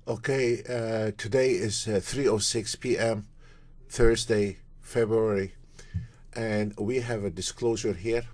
Okay, today is 3:06 p.m. Thursday, February, and we have a disclosure here.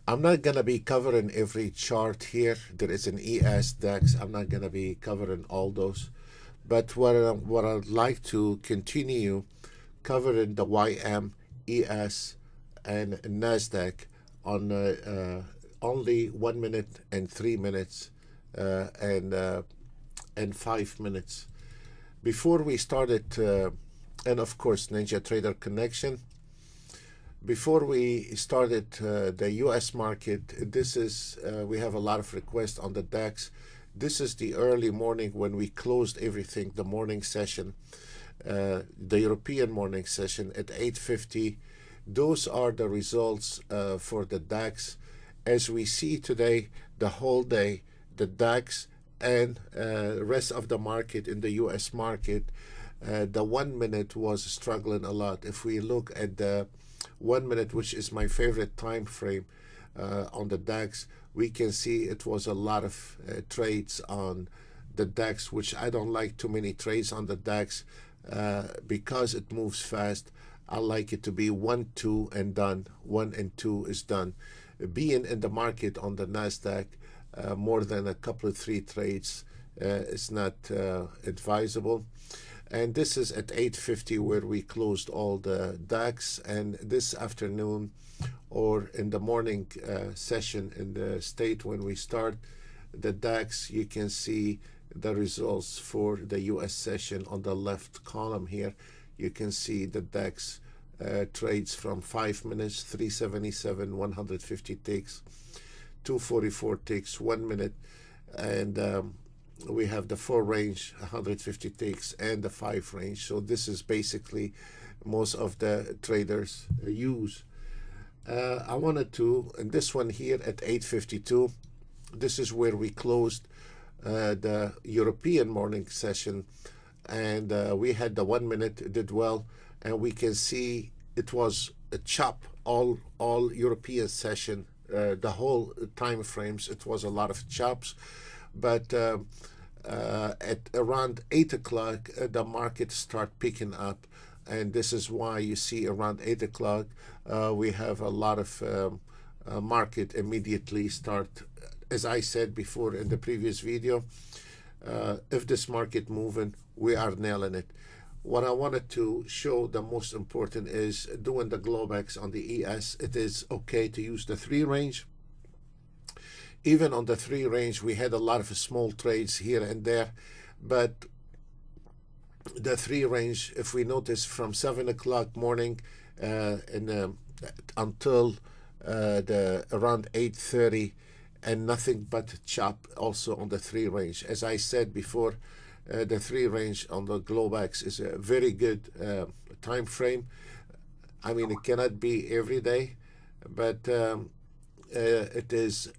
I'm not gonna be covering every chart here. There is an ES DAX. I'm not gonna be covering all those, but what I'd like to continue covering the YM, ES, and Nasdaq on only 1 minute and 3 minutes and 5 minutes. Before we started, and of course, Ninja Trader Connection. Before we started the U.S. market, this is we have a lot of requests on the DAX. This is the early morning when we closed everything, the morning session, the European morning session at 8:50. Those are the results for the DAX. As we see today, the whole day, the DAX and rest of the market in the U.S. market, the 1 minute was struggling a lot. If we look at the 1 minute, which is my favorite time frame on the DAX, we can see it was a lot of trades on the DAX, which I don't like too many trades on the DAX because it moves fast. I like it to be 1, 2, and done. 1 and 2 is done. Being in the market on the NASDAQ more than a couple of 3 trades is not advisable. And this is at 8:50 where we closed all the DAX. And this afternoon or in the morning session in the state when we start the DAX, you can see the results for the US session on the left column here. You can see the DAX trades from 5 minutes, 377, 150 ticks, 244 ticks, 1 minute, and we have the 4 range, 150 ticks, and the 5 range. So this is basically most of the traders use. I wanted to, and this one here at 8:52, this is where we closed the European morning session, and we had the 1 minute did well, and we can see it was a chop all European session, the whole time frames. It was a lot of chops, but at around 8 o'clock the market start picking up, and this is why you see around 8 o'clock we have a lot of market immediately start. As I said before in the previous video, if this market moving, we are nailing it. What I wanted to show, the most important, is doing the Globex on the ES. It is okay to use the 3 range. Even on the 3 range, we had a lot of small trades here and there, but the 3 range, if we notice from 7 o'clock morning until the around 8:30, and nothing but chop also on the 3 range. As I said before, the 3 range on the Globex is a very good time frame. I mean, it cannot be every day, but it is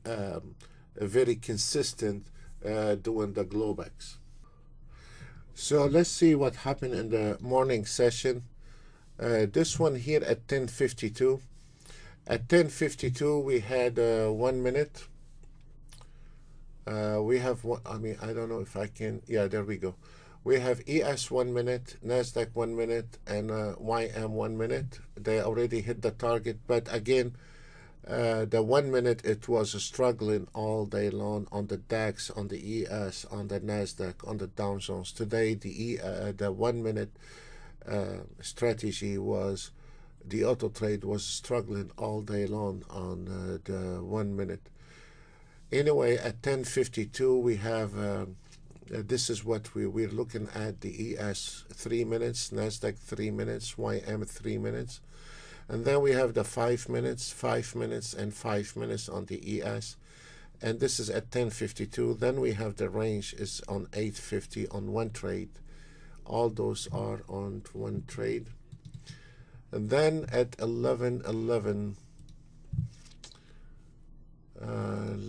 very consistent doing the Globex. So let's see what happened in the morning session. This one here at 10:52. At 10:52 we had 1 minute. We have one, I mean, I don't know if I can, yeah, there we go. We have ES 1 minute, NASDAQ 1 minute, and YM 1 minute. They already hit the target, but again, the 1 minute, it was struggling all day long on the DAX, on the ES, on the NASDAQ, on the Dow Jones. Today, the 1 minute strategy was, the auto trade was struggling all day long on the 1 minute. Anyway, at 10:52 we have this is what we're looking at, the ES 3 minutes, NASDAQ 3 minutes, YM 3 minutes, and then we have the 5 minutes, 5 minutes, and 5 minutes on the ES, and this is at 10:52. Then we have the range is on 8:50 on one trade. All those are on one trade, and then at 11:11.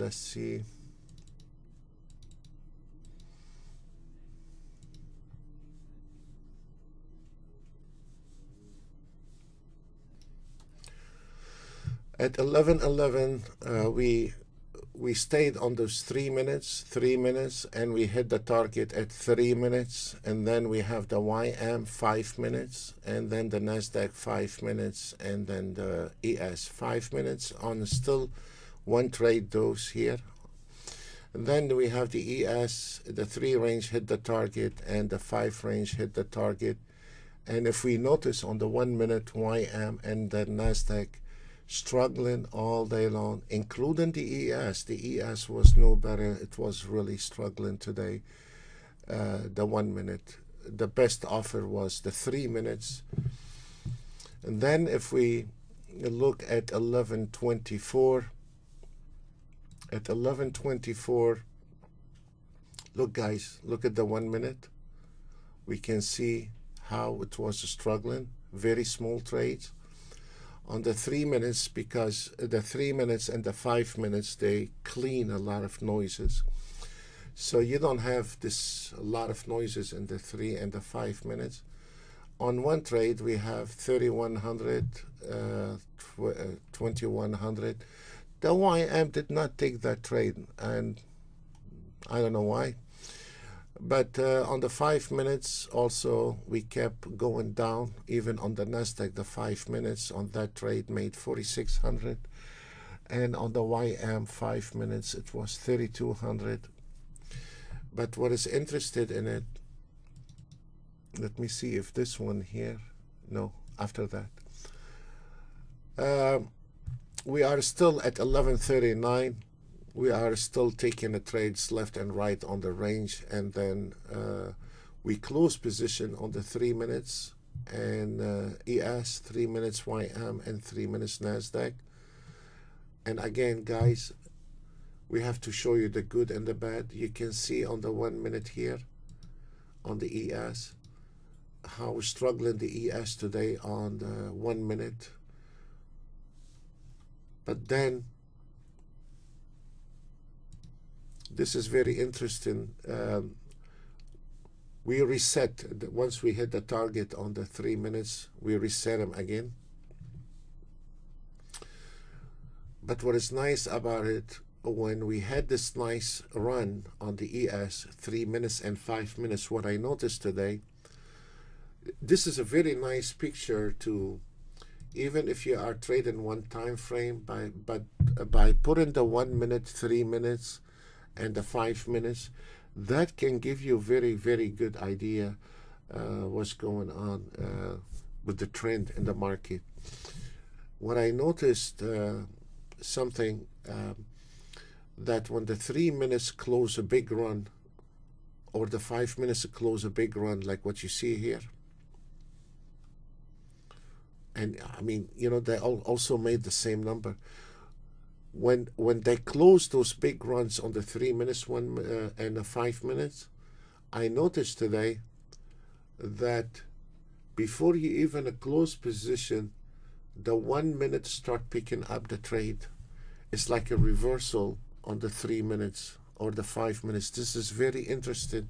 Let's see. At 11:11, we we stayed on those 3 minutes, and we hit the target at 3 minutes, and then we have the YM 5 minutes, and then the NASDAQ 5 minutes, and then the ES 5 minutes on still one trade dose here. And then we have the ES, the 3 range hit the target, and the 5 range hit the target. And if we notice on the 1 minute YM and the NASDAQ struggling all day long, including the ES. The ES was no better. It was really struggling today. The 1 minute. The best offer was the 3 minutes. And then if we look at 1124, at 1124, look guys, look at the 1 minute. We can see how it was struggling. Very small trades. On the 3 minutes, because the 3 minutes and the 5 minutes, they clean a lot of noises. So you don't have this a lot of noises in the 3 and the 5 minutes. On one trade, we have 3100, 2100. The YM did not take that trade, and I don't know why. But on the 5 minutes also, we kept going down. Even on the NASDAQ, the 5 minutes on that trade made 4,600. And on the YM 5 minutes, it was 3,200. But what is interested in it, let me see if this one here, no, after that. We are still at 1139. We are still taking the trades left and right on the range, and then we close position on the 3 minutes and ES, 3 minutes YM, and 3 minutes NASDAQ. And again, guys, we have to show you the good and the bad. You can see on the 1 minute here on the ES how we're struggling the ES today on the 1 minute. But then this is very interesting. We reset. Once we hit the target on the 3 minutes, we reset them again. But what is nice about it, when we had this nice run on the ES, 3 minutes and 5 minutes, what I noticed today, this is a very nice picture to, even if you are trading one time frame, by putting the 1 minute, 3 minutes, and the 5 minutes, that can give you very, very good idea what's going on with the trend in the market. What I noticed, something that when the 3 minutes close a big run, or the 5 minutes close a big run, like what you see here, and I mean, you know, they also made the same number. When they close those big runs on the 3 minutes and the 5 minutes, I noticed today that before you even close position, the 1 minute start picking up the trade. It's like a reversal on the 3 minutes or the 5 minutes. This is very interesting.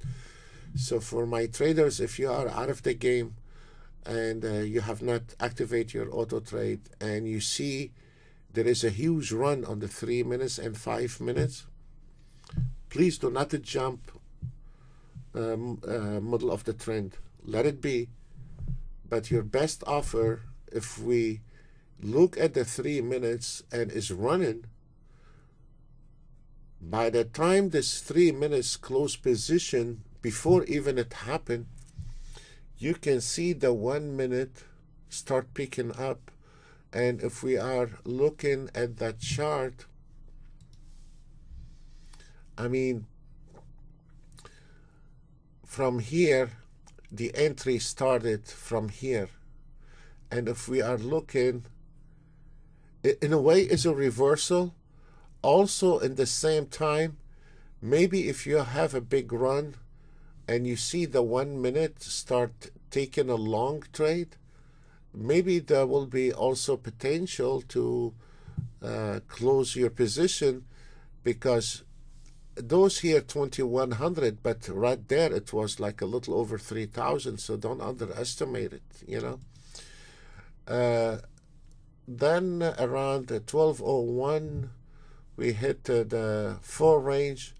So for my traders, if you are out of the game and you have not activated your auto trade, and you see there is a huge run on the 3 minutes and 5 minutes, please do not jump middle of the trend. Let it be. But your best offer, if we look at the 3 minutes and is running, by the time this 3 minutes close position, before even it happened, you can see the 1 minute start picking up. And if we are looking at that chart, I mean, from here, the entry started from here. And if we are looking, in a way, it's a reversal. Also, in the same time, maybe if you have a big run and you see the 1 minute start taking a long trade, maybe there will be also potential to close your position, because those here 2100, but right there it was like a little over 3000, so don't underestimate it, you know. Then around 1201, we hit the 4 range,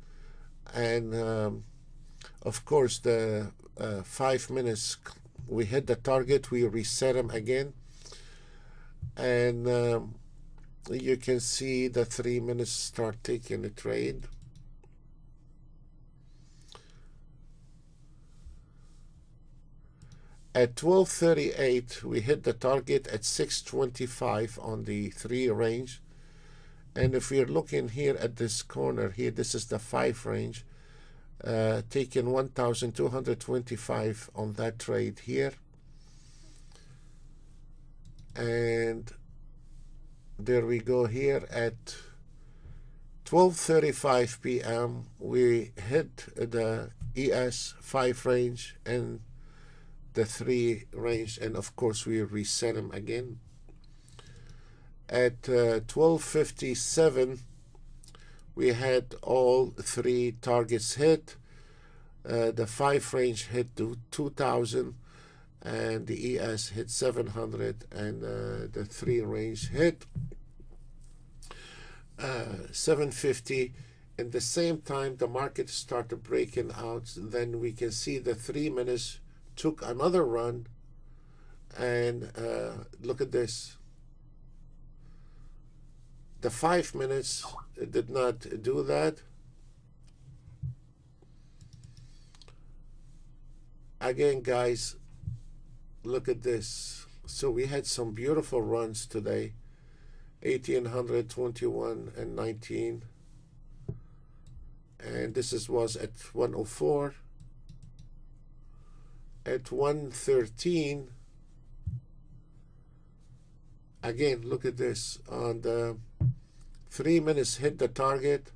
and of course the 5 minutes we hit the target, we reset them again, and you can see the 3 minutes start taking the trade. At 12:38 we hit the target at 625 on the 3 range, and if we're looking here at this corner here, this is the 5 range, taking 1,225 on that trade here, and there we go. Here at 12:35 p.m. we hit the ES 5 range and the 3 range, and of course we reset them again. At 12:57 we had all 3 targets hit. The 5 range hit to 2,000, and the ES hit 700, and the 3 range hit 750. In the same time the market started breaking out, then we can see the 3 minutes took another run, and look at this. The 5 minutes did not do that. Again, guys, look at this. So we had some beautiful runs today. 1800, 21, and 19. And this was at 104. At 113, again, look at this. On the 3 minutes hit the target,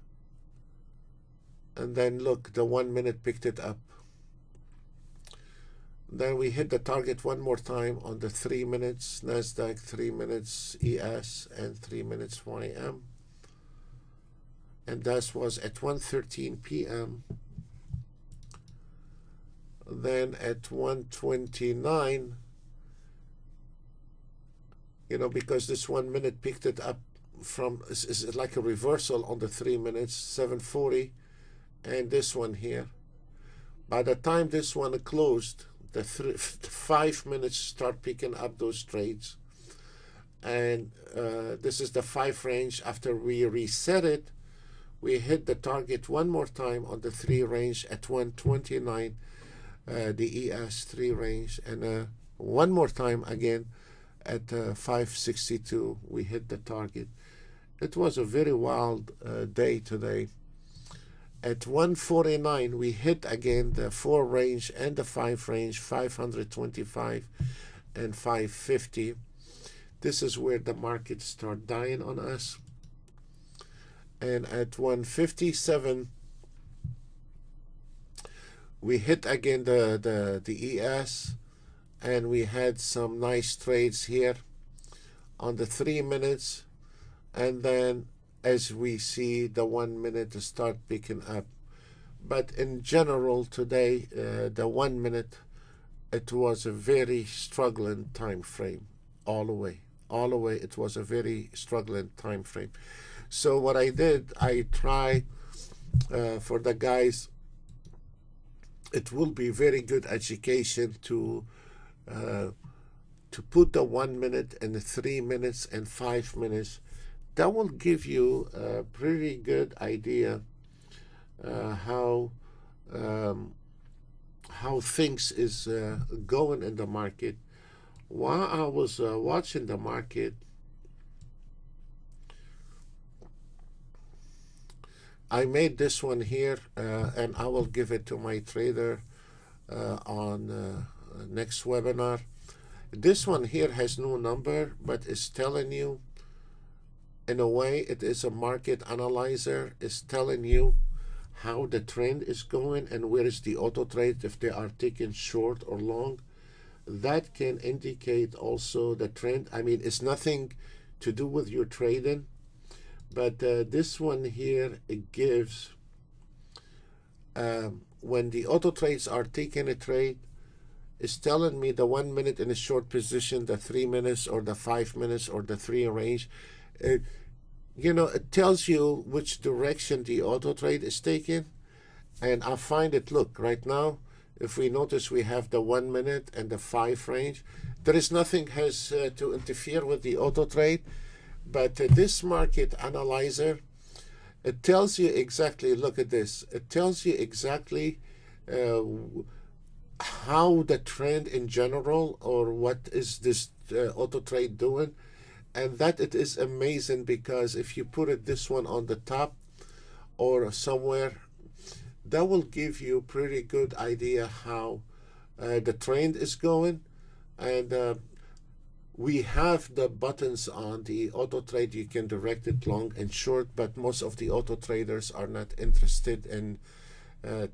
and then look, the 1 minute picked it up. Then we hit the target one more time on the 3 minutes NASDAQ, 3 minutes ES, and 3 minutes YM. And that was at 1:13 p.m. Then at 1:29, because this 1 minute picked it up from, is like a reversal on the 3 minutes, 7:40, and this one here. By the time this one closed, the 5 minutes start picking up those trades, and this is the 5 range. After we reset it, we hit the target one more time on the 3 range at 1:29, the ES 3 range, and one more time again at 5:62 we hit the target. It was a very wild day today. At 1:49 we hit again the 4 range and the 5 range, 525 and 550. This is where the market start dying on us. And at 1:57 we hit again the ES, and we had some nice trades here on the 3 minutes, and then as we see the 1 minute start picking up. But in general today, the 1 minute, it was a very struggling time frame all the way. It was a very struggling time frame. So what I did, I try for the guys, it will be very good education to put the 1 minute and the 3 minutes and 5 minutes. That will give you a pretty good idea how things is going in the market. While I was watching the market, I made this one here, and I will give it to my trader on next webinar. This one here has no number, but it's telling you, in a way, it is a market analyzer. It's telling you how the trend is going and where is the auto trade, if they are taking short or long. That can indicate also the trend. I mean, it's nothing to do with your trading, but this one here, it gives when the auto trades are taking a trade, it's telling me the 1 minute in a short position, the 3 minutes or the 5 minutes or the 3 range. you know, it tells you which direction the auto trade is taking. And I find it, look, right now, if we notice we have the 1 minute and the 5 range, there is nothing has to interfere with the auto trade. But this market analyzer, it tells you exactly, look at this, it tells you exactly how the trend in general, or what is this auto trade doing. And that it is amazing, because if you put it this one on the top or somewhere, that will give you pretty good idea how the trend is going. And we have the buttons on the auto trade. You can direct it long and short, but most of the auto traders are not interested in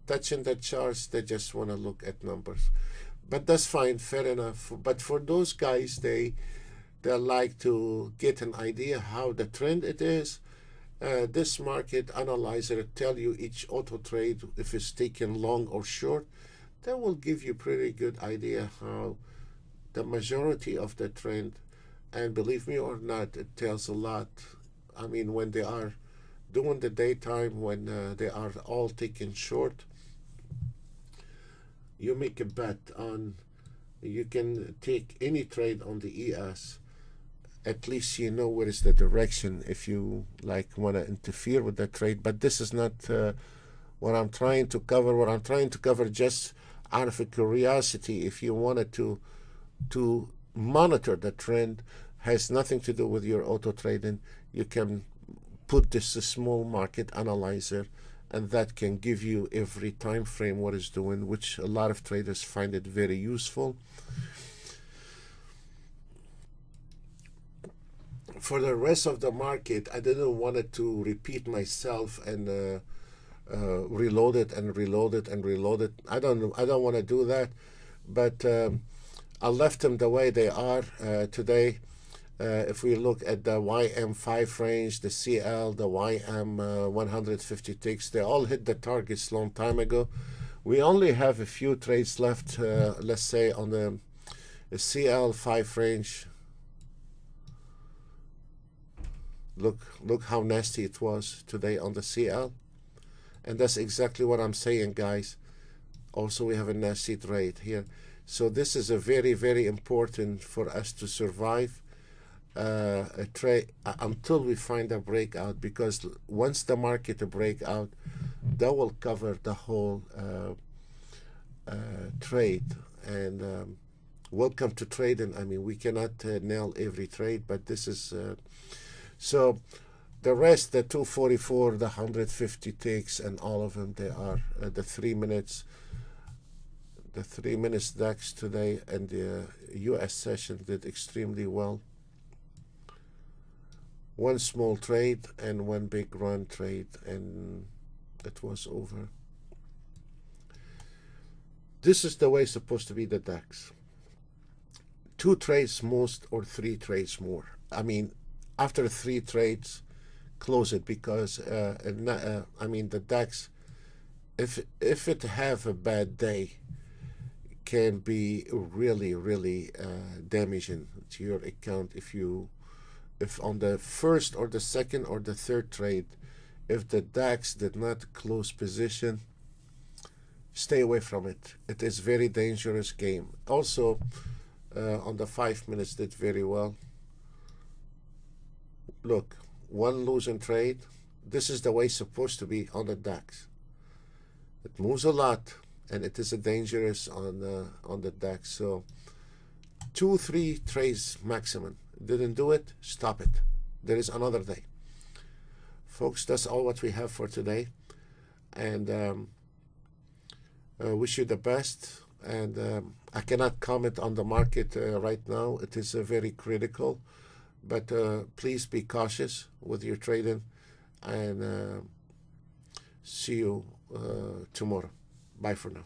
touching the charts. They just want to look at numbers. But that's fine, fair enough. But for those guys, they like to get an idea how the trend it is. This market analyzer tell you each auto trade, if it's taken long or short. That will give you pretty good idea how the majority of the trend. And believe me or not, it tells a lot. I mean, when they are during the daytime, when they are all taken short, you make a bet on, you can take any trade on the ES. At least you know where is the direction if you like want to interfere with the trade. But this is not what I'm trying to cover. What I'm trying to cover, just out of a curiosity, if you wanted to monitor the trend, has nothing to do with your auto trading. You can put this a small market analyzer, and that can give you every time frame what it's doing, which a lot of traders find it very useful. For the rest of the market, I didn't want it to repeat myself and reload it and reload it and reload it. I don't want to do that, but I left them the way they are today. If we look at the YM5 range, the CL, the YM 150 ticks, they all hit the targets long time ago. We only have a few trades left, let's say on the CL5 range. Look how nasty it was today on the CL. And that's exactly what I'm saying, guys. Also, we have a nasty trade here. So this is a very, very important for us to survive a trade until we find a breakout, because once the market break out, that will cover the whole trade. And welcome to trading. I mean, we cannot nail every trade, but this is so the rest, the 244, the 150 ticks, and all of them, they are the 3 minutes. The 3 minutes DAX today and the US session did extremely well. One small trade and one big run trade, and it was over. This is the way it's supposed to be, the DAX. 2 trades most, or 3 trades more. I mean, after 3 trades, close it, because I mean, the DAX, if it have a bad day, can be really, really damaging to your account. If on the first or the second or the third trade, if the DAX did not close position, stay away from it. It is very dangerous game. Also, on the 5 minutes did very well. Look, one losing trade. This is the way it's supposed to be on the DAX. It moves a lot, and it is a dangerous on the DAX. So 2-3 trades maximum. Didn't do it, stop it. There is another day. Folks, that's all what we have for today. And wish you the best. And I cannot comment on the market right now. It is very critical. But please be cautious with your trading. And see you tomorrow. Bye for now.